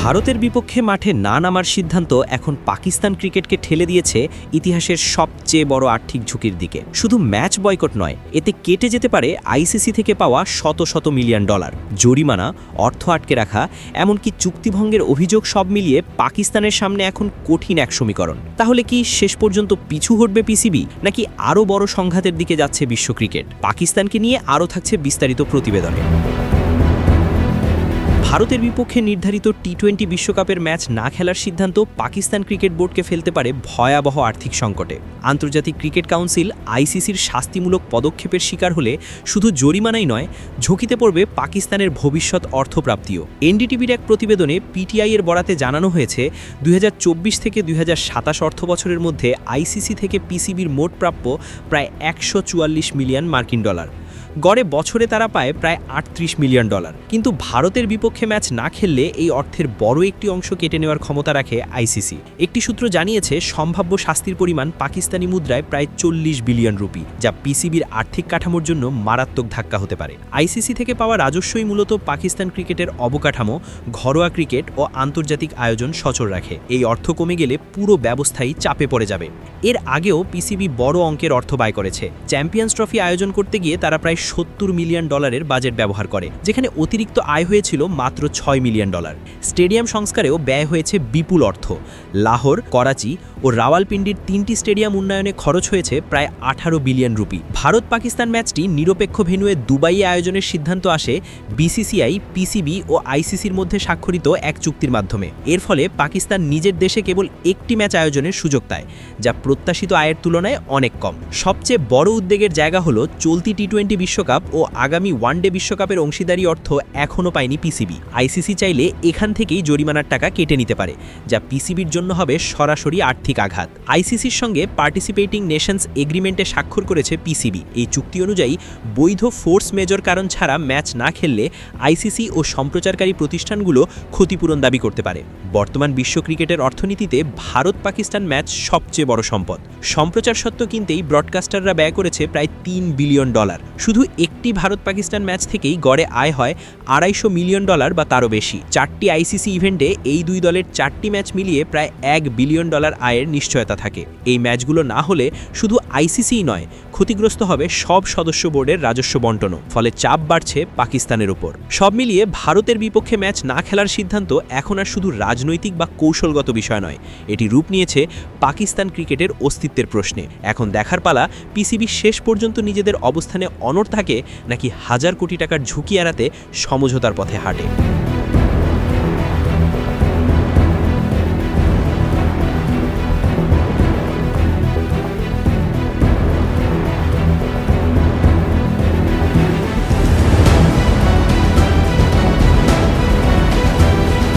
ভারতের বিপক্ষে মাঠে না নামার সিদ্ধান্ত এখন পাকিস্তান ক্রিকেটকে ঠেলে দিয়েছে ইতিহাসের সবচেয়ে বড় আর্থিক ঝুঁকির দিকে। শুধু ম্যাচ বয়কট নয়, এতে কেটে যেতে পারে আইসিসি থেকে পাওয়া শত শত মিলিয়ন ডলার, জরিমানা, অর্থ আটকে রাখা, এমনকি চুক্তিভঙ্গের অভিযোগ সব মিলিয়ে পাকিস্তানের সামনে এখন কঠিন এক সমীকরণ। তাহলে কি শেষ পর্যন্ত পিছু হটবে পিসিবি, নাকি আরও বড় সংঘাতের দিকে যাচ্ছে বিশ্ব ক্রিকেট? পাকিস্তানকে নিয়ে আরও থাকছে বিস্তারিত প্রতিবেদনে। ভারতের বিপক্ষে নির্ধারিত টি-20 বিশ্বকাপের ম্যাচ না খেলার সিদ্ধান্ত পাকিস্তান ক্রিকেট বোর্ডকে ফেলতে পারে ভয়াবহ আর্থিক সংকটে। আন্তর্জাতিক ক্রিকেট কাউন্সিল আইসিসির শাস্তিমূলক পদক্ষেপের শিকার হলে শুধু জরিমানাই নয়, ঝুঁকিতে পড়বে পাকিস্তানের ভবিষ্যৎ অর্থপ্রাপ্তিও। এনডিটিভির এক প্রতিবেদনে পিটিআই-এর বরাতে জানানো হয়েছে ২০২৪ থেকে ২০২৭ অর্থবছরের মধ্যে আইসিসি থেকে পিসিবির মোট প্রাপ্য প্রায় ১৪৪ মিলিয়ন মার্কিন ডলার। গড়ে বছরে তারা পায় প্রায় ৩৮ মিলিয়ন ডলার। কিন্তু ভারতের বিপক্ষে ম্যাচ না খেললে এই অর্থের বড় একটি অংশ কেটে নেওয়ার ক্ষমতা রাখে আইসিসি। একটি সূত্র জানিয়েছে সম্ভাব্য শাস্তির পরিমাণ পাকিস্তানি মুদ্রায় প্রায় ৪০ বিলিয়ন রুপি, যা পিসিবির আর্থিক কাঠামোর জন্য মারাত্মক ধাক্কা হতে পারে। আইসিসি থেকে পাওয়া রাজস্বই মূলত পাকিস্তান ক্রিকেটের অবকাঠামো, ঘরোয়া ক্রিকেট ও আন্তর্জাতিক আয়োজন সচল রাখে। এই অর্থ কমে গেলে পুরো ব্যবস্থাই চাপে পড়ে যাবে। এর আগেও পিসিবি বড় অঙ্কের অর্থ ব্যয় করেছে। চ্যাম্পিয়ন্স ট্রফি আয়োজন করতে গিয়ে তারা প্রায় ৭০ মিলিয়ন ডলারের বাজেট ব্যবহার করে, যেখানে অতিরিক্ত আয় হয়েছিল মাত্র ৬ মিলিয়ন ডলার। স্টেডিয়াম সংস্কারেও ব্যয় হয়েছে বিপুল অর্থ। লাহোর, করাচি ও রাওয়ালপিন্ডির ৩টি স্টেডিয়াম উন্নয়নে খরচ হয়েছে প্রায় ১৮ বিলিয়ন রুপি। ভারত পাকিস্তান ম্যাচটি নিরপেক্ষ ভেন্যুয়ে দুবাইয়ে আয়োজনের সিদ্ধান্ত আসে বিসিসিআই, পিসিবি ও আইসিসির মধ্যে স্বাক্ষরিত এক চুক্তির মাধ্যমে। এর ফলে পাকিস্তান নিজের দেশে কেবল একটি ম্যাচ আয়োজনের সুযোগ পায়, যা প্রত্যাশিত আয়ের তুলনায় অনেক কম। সবচেয়ে বড় উদ্বেগের জায়গা হলো চলতি টি-20 বিশ্বকাপ ও আগামী ওয়ানডে বিশ্বকাপের অংশীদারি অর্থ এখনও পায়নি পিসিবি। আইসিসি চাইলে এখান থেকেই জরিমানার টাকা কেটে নিতে পারে, যা পিসিবির জন্য হবে সরাসরি আর্থিক আঘাত। আইসিসির সঙ্গে পার্টিসিপেটিং নেশনস এগ্রিমেন্টে স্বাক্ষর করেছে পিসিবি। এই চুক্তি অনুযায়ী বৈধ ফোর্স মেজর কারণ ছাড়া ম্যাচ না খেললে আইসিসি ও সম্প্রচারকারী প্রতিষ্ঠানগুলো ক্ষতিপূরণ দাবি করতে পারে। বর্তমান বিশ্ব ক্রিকেটের অর্থনীতিতে ভারত পাকিস্তান ম্যাচ সবচেয়ে বড় সম্পদ। সম্প্রচার সত্ত্ব কিনতেই ব্রডকাস্টাররা ব্যয় করেছে প্রায় ৩ বিলিয়ন ডলার। শুধু একটি ভারত পাকিস্তান ম্যাচ থেকেই গড়ে আয় হয় ২৫০ মিলিয়ন ডলার বা তারও বেশি। ৪টি আইসিসি ইভেন্টে এই দুই দলের ৪টি ম্যাচ মিলিয়ে প্রায় ১ বিলিয়ন ডলার আয়ের নিশ্চয়তা থাকে। এই ম্যাচগুলো না হলে শুধু আইসিসিই নয়, ক্ষতিগ্রস্ত হবে সব সদস্য বোর্ডের রাজস্ব বণ্টনও। ফলে চাপ বাড়ছে পাকিস্তানের উপর। সব মিলিয়ে ভারতের বিপক্ষে ম্যাচ না খেলার সিদ্ধান্ত এখন আর শুধু রাজনৈতিক বা কৌশলগত বিষয় নয়, এটি রূপ নিয়েছে পাকিস্তান ক্রিকেটের অস্তিত্বের প্রশ্নে। এখন দেখার পালা পিসিবি শেষ পর্যন্ত নিজেদের অবস্থানে অনড় থাকে, নাকি হাজার কোটি টাকার ঝুঁকি এড়াতে সমঝোতার পথে হাঁটে।